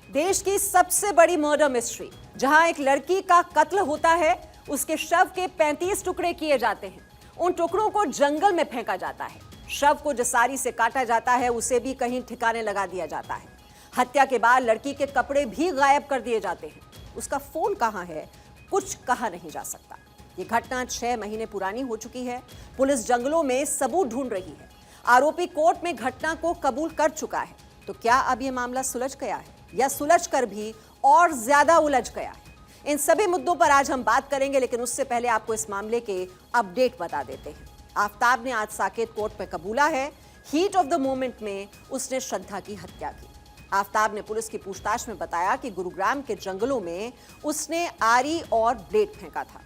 देश की सबसे बड़ी मर्डर मिस्ट्री, जहां एक लड़की का कत्ल होता है, उसके शव के 35 टुकड़े किए जाते हैं। उन टुकड़ों को जंगल में फेंका जाता है। शव को जसारी से काटा जाता है, उसे भी कहीं ठिकाने लगा दिया जाता है। हत्या के बाद लड़की के कपड़े भी गायब कर दिए जाते हैं। उसका फोन कहां है, कुछ कहा नहीं जा सकता। ये घटना 6 महीने पुरानी हो चुकी है। पुलिस जंगलों में सबूत ढूंढ रही है। आरोपी कोर्ट में घटना को कबूल कर चुका है। तो क्या अब ये मामला सुलझ गया है या सुलझ कर भी और ज्यादा उलझ गया है? इन सभी मुद्दों पर आज हम बात करेंगे, लेकिन उससे पहले आपको इस मामले के अपडेट बता देते हैं। आफ्ताब ने आज साकेत कोर्ट में कबूला है, हीट ऑफ द मोमेंट में उसने श्रद्धा की हत्या की। आफ्ताब ने पुलिस की पूछताछ में बताया कि गुरुग्राम के जंगलों में उसने आरी और ब्लेड फेंका था।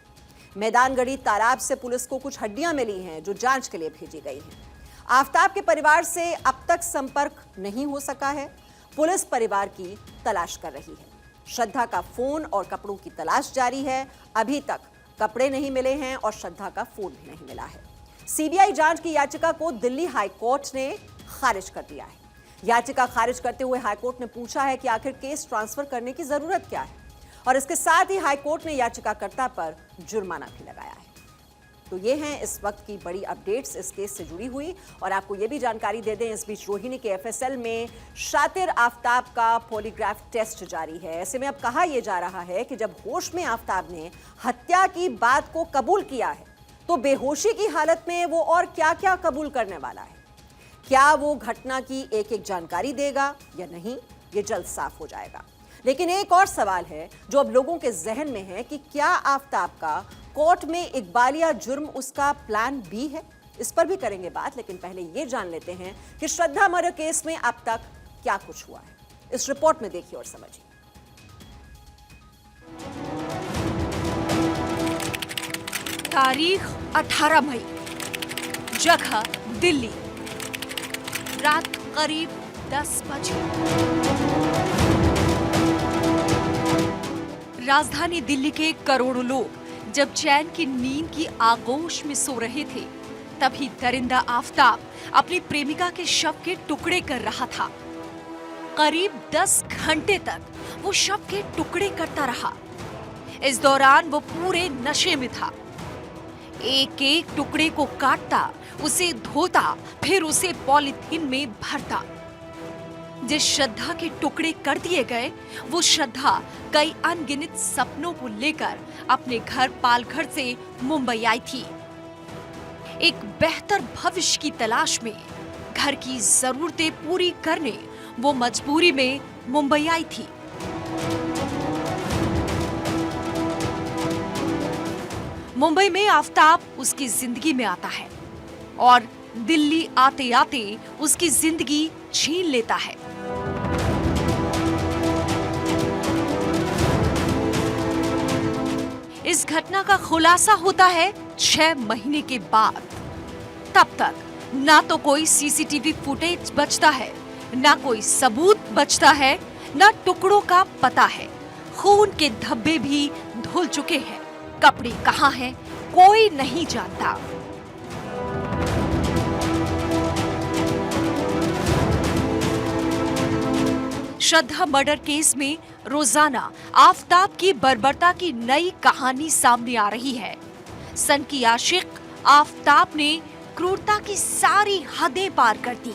मैदानगढ़ी तालाब से पुलिस को कुछ हड्डियां मिली हैं, जो जांच के लिए भेजी गई हैं। आफ्ताब के परिवार से अब तक संपर्क नहीं हो सका है। पुलिस परिवार की तलाश कर रही है। श्रद्धा का फोन और कपड़ों की तलाश जारी है। अभी तक कपड़े नहीं मिले हैं और श्रद्धा का फोन भी नहीं मिला है। सीबीआई जांच की याचिका को दिल्ली हाई कोर्ट ने खारिज कर दिया है। याचिका खारिज करते हुए हाईकोर्ट ने पूछा है कि आखिर केस ट्रांसफर करने की जरूरत क्या है, और इसके साथ ही हाईकोर्ट ने याचिकाकर्ता पर जुर्माना भी लगाया है। तो ये हैं इस वक्त की बड़ी अपडेट्स इस केस से जुड़ी हुई। और आपको ये भी जानकारी दे दें, इस बीच रोहिणी के एफएसएल में शातिर आफ्ताब का पॉलीग्राफ टेस्ट जारी है। ऐसे में अब कहा यह जा रहा है कि जब होश में आफ्ताब ने हत्या की बात को कबूल किया है, तो बेहोशी की हालत में वो और क्या क्या कबूल करने वाला है। क्या वो घटना की एक एक जानकारी देगा या नहीं, ये जल्द साफ हो जाएगा। लेकिन एक और सवाल है जो अब लोगों के जहन में है कि क्या आफ्ताब का कोर्ट में इकबालिया जुर्म उसका प्लान बी है? इस पर भी करेंगे बात, लेकिन पहले ये जान लेते हैं कि श्रद्धा मर्डर केस में अब तक क्या कुछ हुआ है। इस रिपोर्ट में देखिए और समझिए। तारीख 18 मई, जगह दिल्ली, रात करीब 10 बजे। राजधानी दिल्ली के करोड़ों लोग जब चैन की नींद की आगोश में सो रहे थे, तभी दरिंदा आफ्ताब अपनी प्रेमिका के शव के टुकड़े कर रहा था। करीब 10 घंटे तक वो शव के टुकड़े करता रहा। इस दौरान वो पूरे नशे में था। एक एक टुकड़े को काटता, उसे धोता, फिर उसे पॉलीथीन में भरता। जिस श्रद्धा के टुकड़े कर दिए गए, वो श्रद्धा कई अनगिनत सपनों को लेकर अपने घर पालघर से मुंबई आई थी। एक बेहतर भविष्य की तलाश में घर की जरूरतें पूरी करने वो मजबूरी में मुंबई आई थी। मुंबई में आफ्ताब उसकी जिंदगी में आता है और दिल्ली आते आते उसकी जिंदगी छीन लेता है। इस घटना का खुलासा होता है 6 महीने के बाद। तब तक ना तो कोई सीसीटीवी फुटेज बचता है, ना कोई सबूत बचता है, ना टुकड़ों का पता है। खून के धब्बे भी धुल चुके हैं। कपड़े कहाँ हैं, कोई नहीं जानता। श्रद्धा मर्डर केस में रोजाना आफ्ताब की बर्बरता की नई कहानी सामने आ रही है। सन की आशिक आफ्ताब ने क्रूरता की सारी हदें पार कर दी।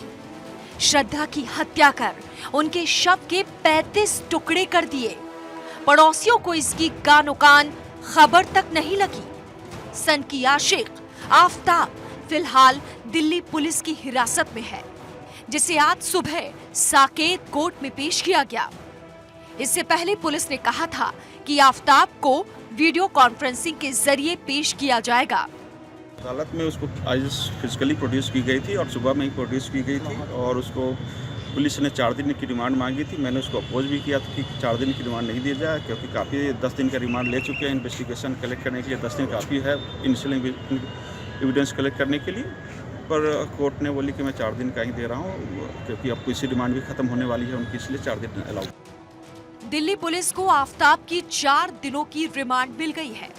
श्रद्धा की हत्या कर उनके शव के 35 टुकड़े कर दिए। पड़ोसियों को इसकी कानो कान खबर तक नहीं लगी। सन की आशिक आफ्ताब फिलहाल दिल्ली पुलिस की हिरासत में है, जिसे आज सुबह साकेत कोर्ट में पेश किया गया। इससे पहले पुलिस ने कहा था कि आफ्ताब को वीडियो कॉन्फ्रेंसिंग के जरिए पेश किया जाएगा। अदालत में उसको आज फिजिकली प्रोड्यूस की गई थी और सुबह में ही प्रोड्यूस की गई थी, और उसको पुलिस ने 4 दिन की रिमांड मांगी थी। मैंने उसको अपोज भी किया था कि 4 दिन की रिमांड नहीं दिया जाए, क्योंकि काफ़ी 10 दिन का रिमांड ले चुके हैं। इन्वेस्टिगेशन कलेक्ट करने के लिए 10 दिन काफ़ी है इनिशियल एविडेंस कलेक्ट करने के लिए। पर कोर्ट ने बोली कि मैं 4 दिन का ही दे रहा हूँ, क्योंकि अब इसी रिमांड भी खत्म होने वाली है उनकी, इसलिए 4 दिन अलाउ। दिल्ली पुलिस को आफ्ताब की 4 दिनों की रिमांड मिल गई है,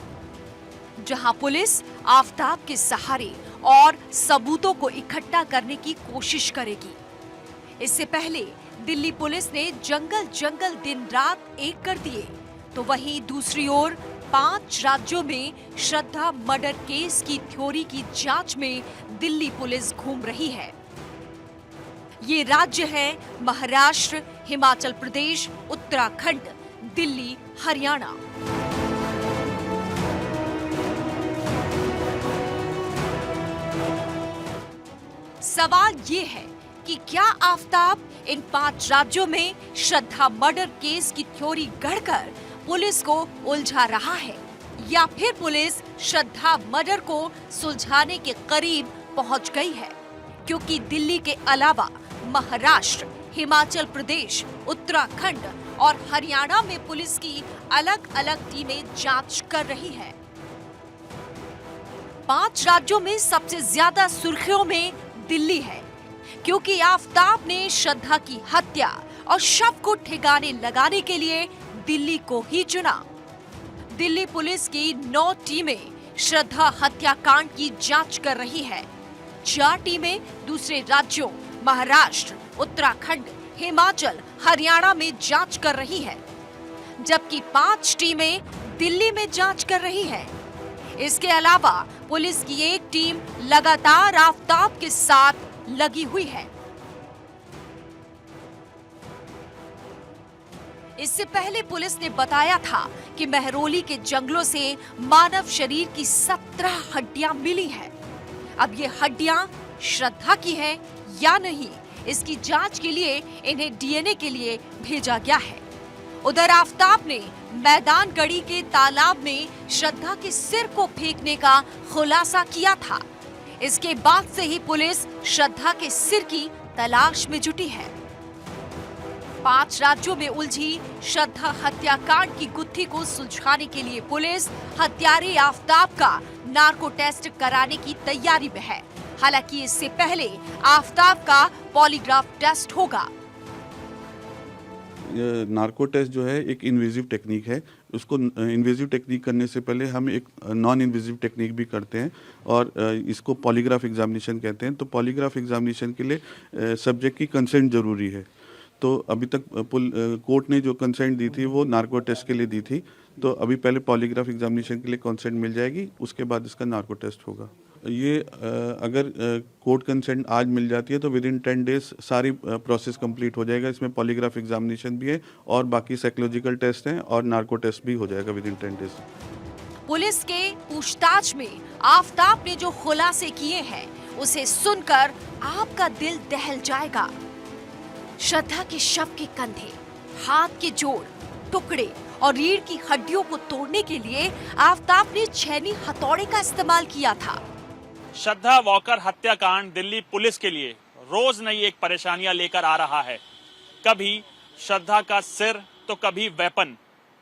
जहां पुलिस आफ्ताब के सहारे और सबूतों को इकट्ठा करने की कोशिश करेगी। इससे पहले दिल्ली पुलिस ने जंगल जंगल दिन रात एक कर दिए, तो वहीं दूसरी ओर 5 राज्यों में श्रद्धा मर्डर केस की थ्योरी की जांच में दिल्ली पुलिस घूम रही है। ये राज्य हैं महाराष्ट्र, हिमाचल प्रदेश, उत्तराखंड, दिल्ली, हरियाणा। सवाल ये है कि क्या आफताब इन 5 राज्यों में श्रद्धा मर्डर केस की थ्योरी गढ़कर पुलिस को उलझा रहा है, या फिर पुलिस श्रद्धा मर्डर को सुलझाने के करीब पहुंच गई है, क्योंकि दिल्ली के अलावा महाराष्ट्र, हिमाचल प्रदेश, उत्तराखंड और हरियाणा में पुलिस की अलग अलग टीमें जांच कर रही है। 5 राज्यों में सबसे ज्यादा सुर्खियों में दिल्ली है, क्योंकि आफताब ने श्रद्धा की हत्या और शव को ठिकाने लगाने के लिए दिल्ली को ही चुना। दिल्ली पुलिस की 9 टीमें श्रद्धा हत्याकांड की जांच कर रही है। 4 टीमें दूसरे राज्यों महाराष्ट्र, उत्तराखंड, हिमाचल, हरियाणा में जांच कर रही है, जबकि 5 टीमें दिल्ली में जांच कर रही है। इसके अलावा पुलिस की एक टीम लगातार आफताब के साथ लगी हुई है। इससे पहले पुलिस ने बताया था कि महरौली के जंगलों से मानव शरीर की 17 हड्डियां मिली हैं। अब ये हड्डियां श्रद्धा की हैं या नहीं, इसकी जांच के लिए इन्हें डीएनए के लिए भेजा गया है। उधर आफताब ने मैदान गढ़ी के तालाब में श्रद्धा के सिर को फेंकने का खुलासा किया था। इसके बाद से ही पुलिस श्रद्धा के सिर की तलाश में जुटी है। 5 राज्यों में उलझी श्रद्धा हत्याकांड की गुत्थी को सुलझाने के लिए पुलिस हत्यारे आफताब का नार्को टेस्ट कराने की तैयारी में है। हालांकि इससे पहले आफताब का पॉलीग्राफ टेस्ट होगा। नार्को टेस्ट जो है एक इन्वेजिव टेक्निक है। उसको इन्वेजिव टेक्निक करने से पहले हम एक नॉन इन्वेजिव टेक्निक भी करते हैं और इसको पॉलीग्राफ एग्जामिनेशन कहते हैं। तो पॉलीग्राफ एग्जामिनेशन के लिए सब्जेक्ट की कंसेंट जरूरी है। तो अभी तक कोर्ट ने जो कंसेंट दी थी वो नार्को टेस्ट के लिए दी थी। तो अभी पहले पॉलीग्राफ एग्जामिनेशन के लिए कंसेंट मिल जाएगी, उसके बाद इसका नार्को टेस्ट होगा। ये अगर कोर्ट कंसेंट आज मिल जाती है तो विद इन 10 डेज सारी प्रोसेस कंप्लीट हो जाएगा। इसमें पॉलीग्राफ एग्जामिनेशन भी है और बाकी साइकोलॉजिकल टेस्ट हैं और नार्को टेस्ट भी हो जाएगा विद इन 10 डेज। पुलिस के पूछताछ में आफताब ने जो खुलासे किए हैं उसे सुनकर आपका दिल दहल जाएगा। श्रद्धा के शव के कंधे, हाथ के जोड़, टुकड़े और रीढ़ की हड्डियों को तोड़ने के लिए आफताब ने छेनी हथौड़े का इस्तेमाल किया था। श्रद्धा वॉकर हत्याकांड दिल्ली पुलिस के लिए रोज नई एक परेशानियां लेकर आ रहा है। कभी श्रद्धा का सिर तो कभी वेपन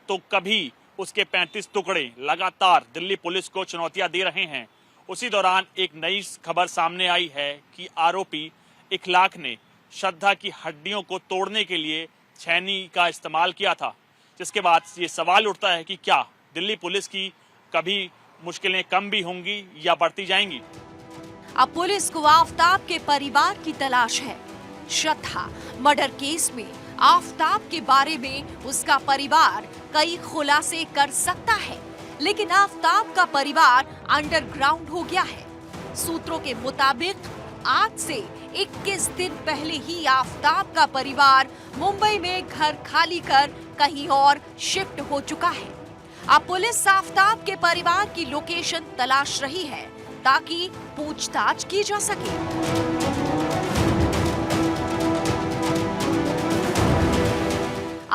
तो कभी उसके 35 टुकड़े लगातार दिल्ली पुलिस को चुनौतियां दे रहे हैं। उसी दौरान एक नई खबर सामने आई है कि आरोपी इखलाक ने श्रद्धा की हड्डियों को तोड़ने के लिए छेनी का इस्तेमाल किया था, जिसके बाद ये सवाल उठता है कि क्या दिल्ली पुलिस की कभी मुश्किलें कम भी होंगी या बढ़ती जाएंगी। अब पुलिस को आफताब के परिवार की तलाश है। श्रद्धा मर्डर केस में आफताब के बारे में उसका परिवार कई खुलासे कर सकता है, लेकिन आफताब का परिवार अंडरग्राउंड हो गया है। सूत्रों के मुताबिक आज से 21 दिन पहले ही आफताब का परिवार मुंबई में घर खाली कर कहीं और शिफ्ट हो चुका है। अब पुलिस आफताब के परिवार की लोकेशन तलाश रही है ताकि पूछताछ की जा सके।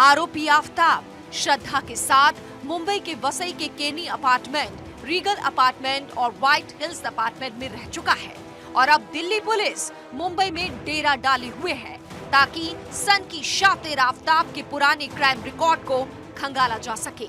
आरोपी आफताब श्रद्धा के साथ मुंबई के वसई के केनी अपार्टमेंट, रीगल अपार्टमेंट और व्हाइट हिल्स अपार्टमेंट में रह चुका है और अब दिल्ली पुलिस मुंबई में डेरा डाले हुए है ताकि सन की शातिर आफताब के पुराने क्राइम रिकॉर्ड को खंगाला जा सके।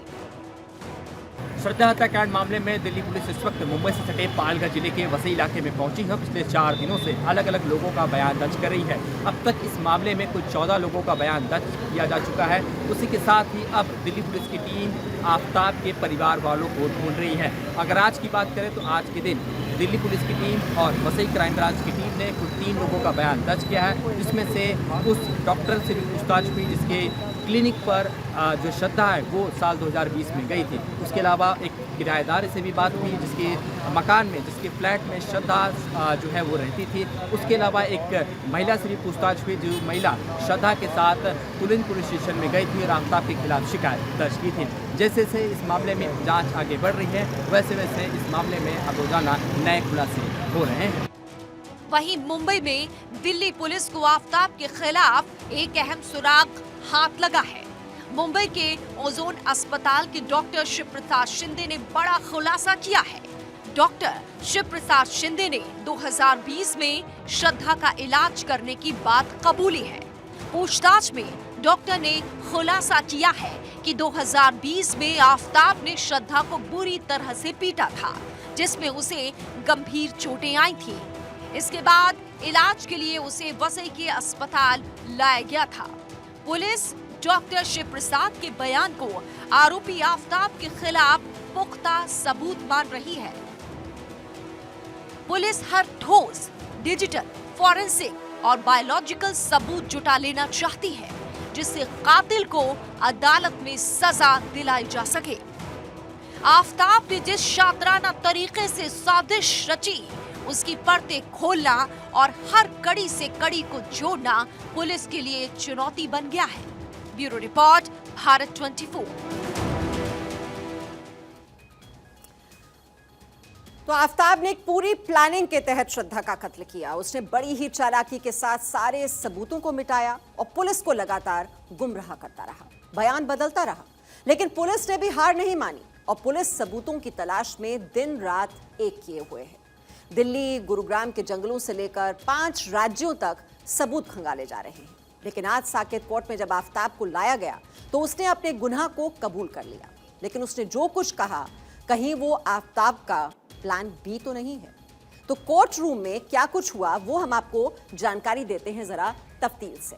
श्रद्धा हत्याकांड मामले में दिल्ली पुलिस इस वक्त मुंबई से सटे पालघर जिले के वसई इलाके में पहुंची है। पिछले 4 दिनों से अलग अलग लोगों का बयान दर्ज कर रही है। अब तक इस मामले में कुल 14 लोगों का बयान दर्ज किया जा चुका है। उसी के साथ ही अब दिल्ली पुलिस की टीम आफताब के परिवार वालों को ढूंढ रही है। अगर आज की बात करें तो आज के दिन दिल्ली पुलिस की टीम और वसई क्राइम ब्रांच की टीम ने कुल 3 लोगों का बयान दर्ज किया है, जिसमें से उस डॉक्टर से भी पूछताछ हुई जिसके क्लिनिक पर जो श्रद्धा है वो साल 2020 में गई थी। उसके अलावा एक किराएदार से भी बात हुई जिसके मकान में, जिसके फ्लैट में श्रद्धा जो है वो रहती थी। उसके अलावा एक महिला से भी पूछताछ हुई जो महिला श्रद्धा के साथ तुलिन पुलिस स्टेशन में गई थी और आफ्ताब के खिलाफ शिकायत दर्ज की थी। जैसे जैसे इस मामले में जांच आगे बढ़ रही है वैसे वैसे इस मामले में अब रोजाना नए खुलासे हो रहे हैं। वहीं मुंबई में दिल्ली पुलिस को आफ्ताब के खिलाफ एक अहम सुराग हाथ लगा है। मुंबई के ओजोन अस्पताल के डॉक्टर शिव प्रसाद शिंदे ने बड़ा खुलासा किया है। डॉक्टर शिव प्रसाद शिंदे ने 2020 में श्रद्धा का इलाज करने की बात कबूली है। पूछताछ में डॉक्टर ने खुलासा किया है कि 2020 में आफ्ताब ने श्रद्धा को बुरी तरह से पीटा था, जिसमें उसे गंभीर चोटें आई थी। इसके बाद इलाज के लिए उसे वसई के अस्पताल लाया गया था। पुलिस डॉक्टर शिव प्रसाद के बयान को आरोपी आफ्ताब के खिलाफ पुख्ता सबूत मान रही है। पुलिस हर ठोस डिजिटल, फॉरेंसिक और बायोलॉजिकल सबूत जुटा लेना चाहती है, जिससे कातिल को अदालत में सजा दिलाई जा सके। आफ्ताब ने जिस शातिराना तरीके से साजिश रची, उसकी परतें खोलना और हर कड़ी से कड़ी को जोड़ना पुलिस के लिए चुनौती बन गया है। Bureau report, Bharat 24। तो आफ्ताब ने एक पूरी प्लानिंग के तहत श्रद्धा का कत्ल किया। उसने बड़ी ही चालाकी के साथ सारे सबूतों को मिटाया और पुलिस को लगातार गुमराह करता रहा, बयान बदलता रहा। लेकिन पुलिस ने भी हार नहीं मानी और पुलिस सबूतों की तलाश में दिन रात एक किए हुए है। दिल्ली, गुरुग्राम के जंगलों से लेकर 5 राज्यों तक सबूत खंगाले जा रहे हैं। लेकिन आज साकेत कोर्ट में जब आफ्ताब को लाया गया तो उसने अपने गुनाह को कबूल कर लिया। लेकिन उसने जो कुछ कहा, कहीं वो आफ्ताब का प्लान बी तो नहीं है। तो कोर्ट रूम में क्या कुछ हुआ वो हम आपको जानकारी देते हैं जरा तफतील से।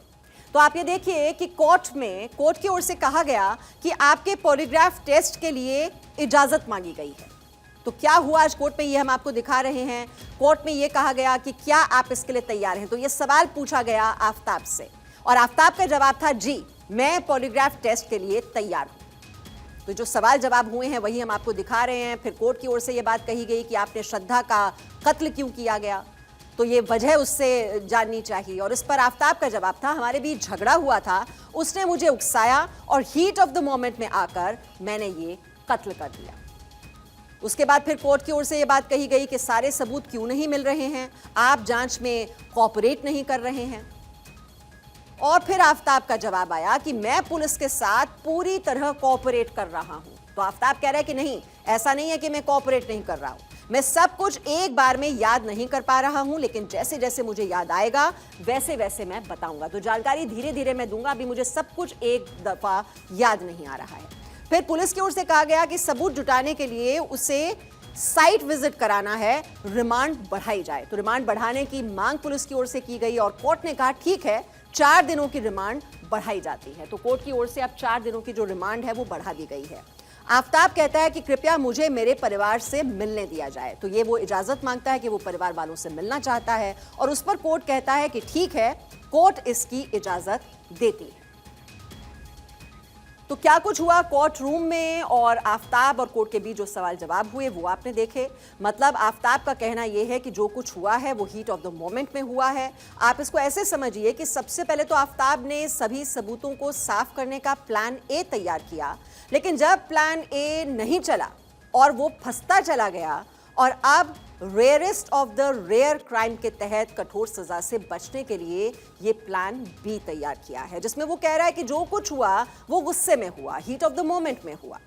तो आप ये देखिए कि कोर्ट की ओर से कहा गया कि आपके पॉलीग्राफ टेस्ट के लिए इजाजत मांगी गई है। तो क्या हुआ आज कोर्ट में ये हम आपको दिखा रहे हैं। कोर्ट में ये कहा गया कि क्या आप इसके लिए तैयार हैं। तो ये सवाल पूछा गया आफ्ताब से और आफ्ताब का जवाब था जी, मैं पॉलीग्राफ टेस्ट के लिए तैयार हूं। तो जो सवाल जवाब हुए हैं वही हम आपको दिखा रहे हैं। फिर कोर्ट की ओर से ये बात कही गई कि आपने श्रद्धा का कत्ल क्यों किया गया, तो ये वजह उससे जाननी चाहिए। और इस पर आफ्ताब का जवाब था, हमारे बीच झगड़ा हुआ था, उसने मुझे उकसाया और हीट ऑफ द मोमेंट में आकर मैंने ये कत्ल कर दिया। उसके बाद फिर कोर्ट की ओर से ये बात कही गई कि सारे सबूत क्यों नहीं मिल रहे हैं, आप जांच में कोऑपरेट नहीं कर रहे हैं। और फिर आफ्ताब का जवाब आया कि मैं पुलिस के साथ पूरी तरह कोऑपरेट कर रहा हूं। तो आफ्ताब कह रहा है कि नहीं, ऐसा नहीं है कि मैं कोऑपरेट नहीं कर रहा हूं, मैं सब कुछ एक बार में याद नहीं कर पा रहा हूं, लेकिन जैसे जैसे मुझे याद आएगा वैसे वैसे मैं बताऊंगा। तो जानकारी धीरे धीरे मैं दूंगा, अभी मुझे सब कुछ एक दफा याद नहीं आ रहा है। फिर पुलिस की ओर से कहा गया कि सबूत जुटाने के लिए उसे साइट विजिट कराना है, रिमांड बढ़ाई जाए। तो रिमांड बढ़ाने की मांग पुलिस की ओर से की गई और कोर्ट ने कहा ठीक है, 4 दिनों की रिमांड बढ़ाई जाती है। तो कोर्ट की ओर से अब 4 दिनों की जो रिमांड है वो बढ़ा दी गई है। आफ्ताब कहता है कि कृपया मुझे मेरे परिवार से मिलने दिया जाए। तो ये वो इजाजत मांगता है कि वो परिवार वालों से मिलना चाहता है और उस पर कोर्ट कहता है कि ठीक है, कोर्ट इसकी इजाजत देती है। तो क्या कुछ हुआ कोर्ट रूम में और आफ्ताब और कोर्ट के बीच जो सवाल जवाब हुए वो आपने देखे। मतलब आफ्ताब का कहना यह है कि जो कुछ हुआ है वो हीट ऑफ द मोमेंट में हुआ है। आप इसको ऐसे समझिए कि सबसे पहले तो आफ्ताब ने सभी सबूतों को साफ करने का प्लान ए तैयार किया, लेकिन जब प्लान ए नहीं चला और वो फंसता चला गया और अब rarest of the rare crime के तहत कठोर सजा से बचने के लिए ये प्लान बी तैयार किया है, जिसमें वो कह रहा है कि जो कुछ हुआ वो गुस्से में हुआ, हीट ऑफ द मोमेंट में हुआ।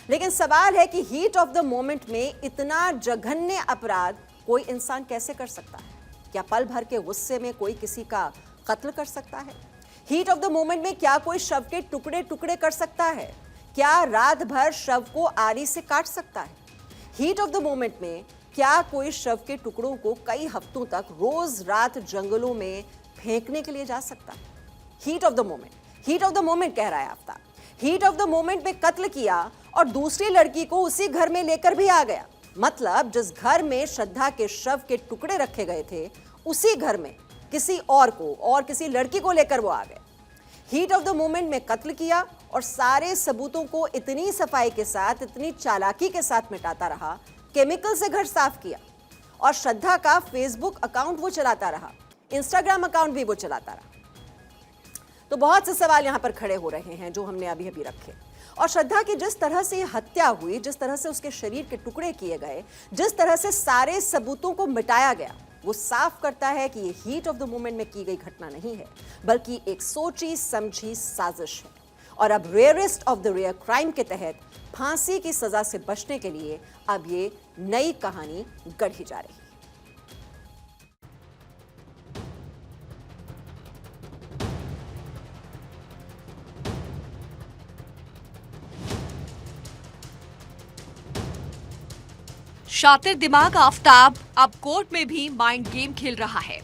लेकिन सवाल है कि हीट ऑफ द मोमेंट में इतना जघन्य अपराध कोई इंसान कैसे कर सकता है? क्या पल भर के गुस्से में कोई किसी का कत्ल कर सकता है? हीट ऑफ द मोमेंट में क्या कोई शव के टुकड़े टुकड़े कर सकता है? क्या रात भर शव को आरी से काट सकता है? हीट ऑफ द मोमेंट में क्या कोई शव के टुकड़ों को कई हफ्तों तक रोज रात जंगलों में फेंकने के लिए जा सकता है? Heat of the moment, heat of the moment कह रहा है Aftab. Heat of the moment में कत्ल किया और दूसरी लड़की को उसी घर में लेकर भी आ गया। मतलब जिस घर में श्रद्धा के शव के टुकड़े रखे गए थे, उसी घर में किसी और को और किसी लड़की को लेकर वो आ गए। हीट ऑफ द मोमेंट में कत्ल किया और सारे सबूतों को इतनी सफाई के साथ, इतनी चालाकी के साथ मिटाता रहा, केमिकल से घर साफ किया। और श्रद्धा का फेसबुक अकाउंट वो चलाता रहा, इंस्टाग्राम अकाउंट भी वो चलाता रहा। तो बहुत से सवाल यहां पर खड़े हो रहे हैं जो हमने अभी अभी रखे। और श्रद्धा की जिस तरह से हत्या हुई, जिस तरह से उसके शरीर के टुकड़े किए गए, जिस तरह से सारे सबूतों को मिटाया गया, वो साफ करता है कि ये हीट ऑफ द मोमेंट में की गई घटना नहीं है, बल्कि एक सोची समझी साजिश है। और अब rarest of the rare crime के तहत फांसी की सजा से बचने के लिए अब ये नई कहानी गढ़ी जा रही है। शातिर दिमाग आफताब अब कोर्ट में भी माइंड गेम खेल रहा है।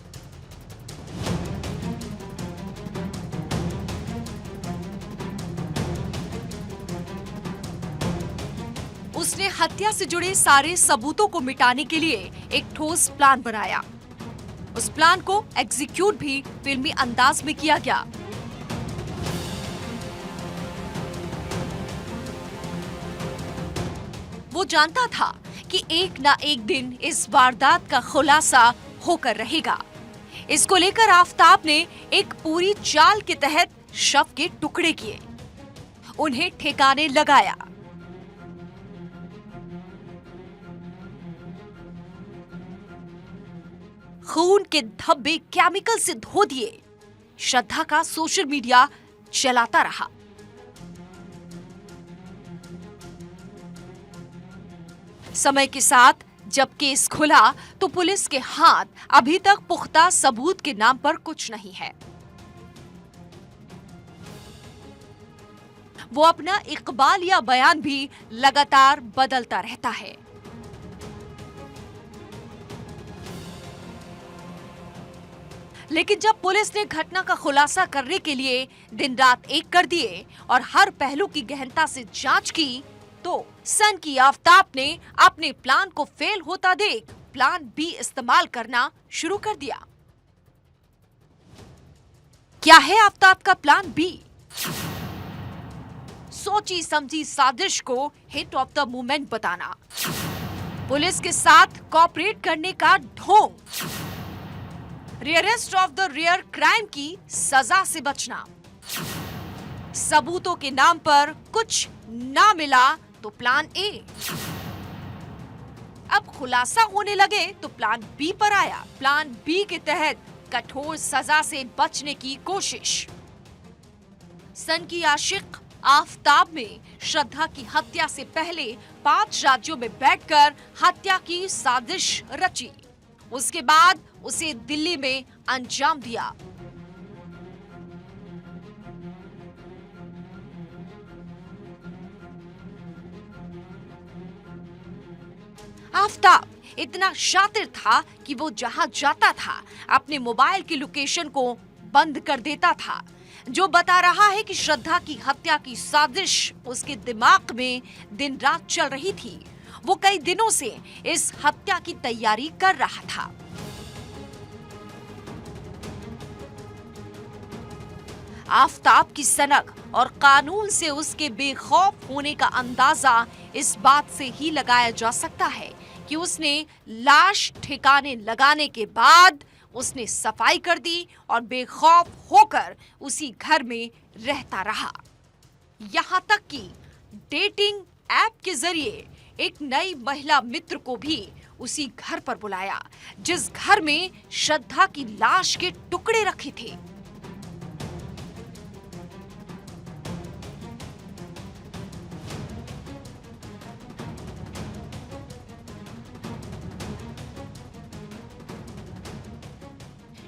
उसने हत्या से जुड़े सारे सबूतों को मिटाने के लिए एक ठोस प्लान बनाया। उस प्लान को एग्जीक्यूट भी फिल्मी अंदाज में किया गया। वो जानता था कि एक ना एक दिन इस वारदात का खुलासा होकर रहेगा। इसको लेकर आफताब ने एक पूरी चाल के तहत शव के टुकड़े किए, उन्हें ठिकाने लगाया। खून के धब्बे केमिकल से धो दिए। श्रद्धा का सोशल मीडिया चलाता रहा। समय के साथ जब केस खुला तो पुलिस के हाथ अभी तक पुख्ता सबूत के नाम पर कुछ नहीं है। वो अपना इकबाल या बयान भी लगातार बदलता रहता है। लेकिन जब पुलिस ने घटना का खुलासा करने के लिए दिन रात एक कर दिए और हर पहलू की गहनता से जांच की, तो सन की आफताब ने अपने प्लान को फेल होता देख प्लान बी इस्तेमाल करना शुरू कर दिया। क्या है आफताब का प्लान बी? सोची समझी साजिश को हिट ऑफ द मोमेंट बताना, पुलिस के साथ कोऑपरेट करने का ढोंग, rarest of the rare crime की सजा से बचना, सबूतों के नाम पर कुछ ना मिला तो प्लान ए, अब खुलासा होने लगे तो प्लान बी पर आया। प्लान बी के तहत कठोर सजा से बचने की कोशिश। सन की आशिक आफताब में श्रद्धा की हत्या से पहले 5 राज्यों में बैठकर हत्या की साजिश रची। उसके बाद उसे दिल्ली में अंजाम दिया। आफताब इतना शातिर था कि वो जहां जाता था अपने मोबाइल की लोकेशन को बंद कर देता था, जो बता रहा है कि श्रद्धा की हत्या की साजिश उसके दिमाग में दिन रात चल रही थी। वो कई दिनों से इस हत्या की तैयारी कर रहा था। आफताब की सनक और कानून से उसके बेखौफ होने का अंदाजा इस बात से ही लगाया जा सकता है कि उसने लाश ठिकाने लगाने के बाद उसने सफाई कर दी और बेखौफ होकर उसी घर में रहता रहा। यहाँ तक कि डेटिंग ऐप के जरिए एक नई महिला मित्र को भी उसी घर पर बुलाया, जिस घर में श्रद्धा की लाश के टुकड़े रखे थे।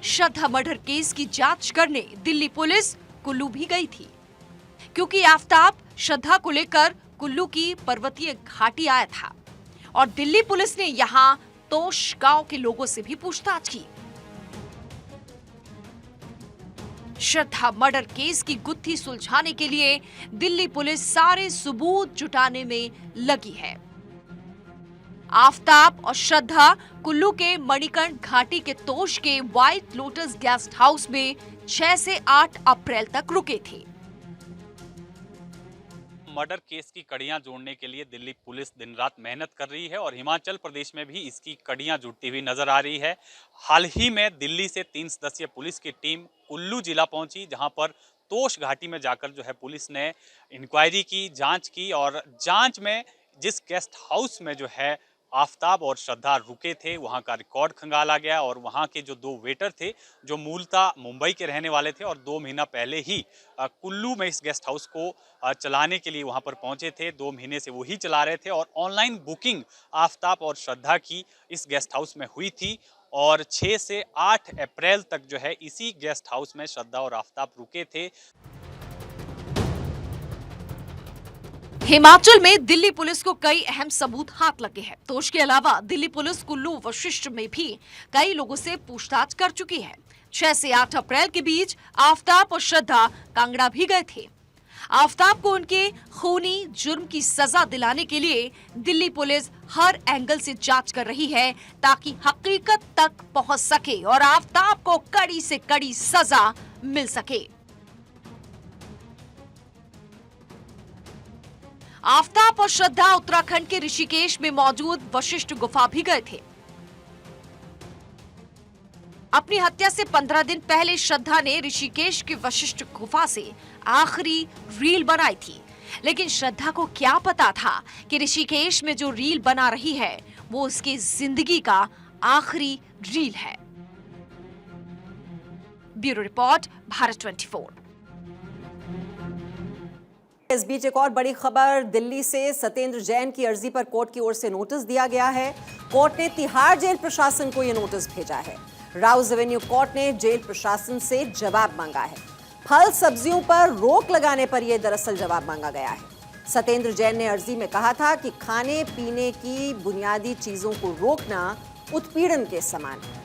श्रद्धा मर्डर केस की जांच करने दिल्ली पुलिस कुल्लू भी गई थी, क्योंकि आफताब श्रद्धा को लेकर कुल्लू की पर्वतीय घाटी आया था और दिल्ली पुलिस ने यहां तोश गांव के लोगों से भी पूछताछ की। श्रद्धा मर्डर केस की गुत्थी सुलझाने के लिए दिल्ली पुलिस सारे सबूत जुटाने में लगी है। आफताब और श्रद्धा कुल्लू के मणिकर्ण घाटी के तोश के व्हाइट लोटस गेस्ट हाउस में 6 से 8 अप्रैल तक रुके थे। मर्डर केस की कड़ियां जोड़ने के लिए दिल्ली पुलिस दिन रात मेहनत कर रही है और हिमाचल प्रदेश में भी इसकी कड़ियां जुड़ती हुई नजर आ रही है। हाल ही में दिल्ली से 3 सदस्यीय पुलिस की टीम कुल्लू जिला पहुंची, जहां पर तोश घाटी में जाकर जो है पुलिस ने इंक्वायरी की, जांच की और जांच में जिस गेस्ट हाउस में जो है आफताब और श्रद्धा रुके थे वहां का रिकॉर्ड खंगाला गया और वहां के जो 2 वेटर थे जो मूलतः मुंबई के रहने वाले थे और 2 महीना पहले ही कुल्लू में इस गेस्ट हाउस को चलाने के लिए वहां पर पहुंचे थे। 2 महीने से वही चला रहे थे और ऑनलाइन बुकिंग आफताब और श्रद्धा की इस गेस्ट हाउस में हुई थी और 6 से 8 अप्रैल तक जो है इसी गेस्ट हाउस में श्रद्धा और आफताब रुके थे। हिमाचल में दिल्ली पुलिस को कई अहम सबूत हाथ लगे हैं। तोश के अलावा दिल्ली पुलिस कुल्लू वशिष्ठ में भी कई लोगों से पूछताछ कर चुकी है। 6 से 8 अप्रैल के बीच आफताब और श्रद्धा कांगड़ा भी गए थे। आफताब को उनके खूनी जुर्म की सजा दिलाने के लिए दिल्ली पुलिस हर एंगल से जांच कर रही है ताकि हकीकत तक पहुंच सके और आफताब को कड़ी से कड़ी सजा मिल सके। आफताब और श्रद्धा उत्तराखंड के ऋषिकेश में मौजूद वशिष्ठ गुफा भी गए थे। अपनी हत्या से 15 दिन पहले श्रद्धा ने ऋषिकेश की वशिष्ठ गुफा से आखिरी रील बनाई थी, लेकिन श्रद्धा को क्या पता था कि ऋषिकेश में जो रील बना रही है वो उसकी जिंदगी का आखिरी रील है। Bureau report, Bharat 24। इस बीच एक और बड़ी खबर दिल्ली से सत्येंद्र जैन की अर्जी पर कोर्ट की ओर से नोटिस दिया गया है। कोर्ट ने तिहाड़ जेल प्रशासन को यह नोटिस भेजा है। राउज एवेन्यू कोर्ट ने जेल प्रशासन से जवाब मांगा है। फल सब्जियों पर रोक लगाने पर यह दरअसल जवाब मांगा गया है। सत्येंद्र जैन ने अर्जी में कहा था कि खाने पीने की बुनियादी चीजों को रोकना उत्पीड़न के समान है,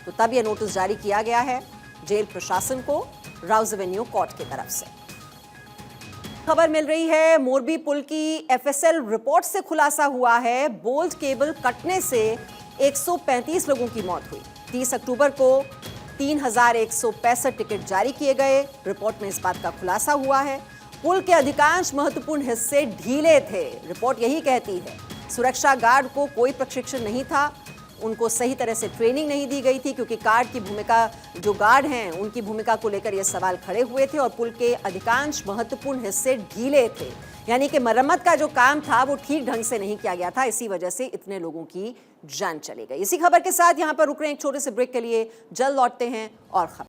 तो तब यह नोटिस जारी किया गया है जेल प्रशासन को राउज एवेन्यू कोर्ट की तरफ से। खबर मिल रही है मोरबी पुल की एफएसएल रिपोर्ट से खुलासा हुआ है बोल्ट केबल कटने से 135 लोगों की मौत हुई। 30 अक्टूबर को 3165 टिकट जारी किए गए। रिपोर्ट में इस बात का खुलासा हुआ है पुल के अधिकांश महत्वपूर्ण हिस्से ढीले थे। रिपोर्ट यही कहती है सुरक्षा गार्ड को कोई प्रशिक्षण नहीं था, उनको सही तरह से ट्रेनिंग नहीं दी गई थी, क्योंकि गार्ड की भूमिका, जो गार्ड हैं उनकी भूमिका को लेकर ये सवाल खड़े हुए थे और पुल के अधिकांश महत्वपूर्ण हिस्से ढीले थे, यानी कि मरम्मत का जो काम था वो ठीक ढंग से नहीं किया गया था। इसी वजह से इतने लोगों की जान चली गई। इसी खबर के साथ यहाँ पर रुक रहे हैं एक छोटे से ब्रेक के लिए, जल्द लौटते हैं और खबर।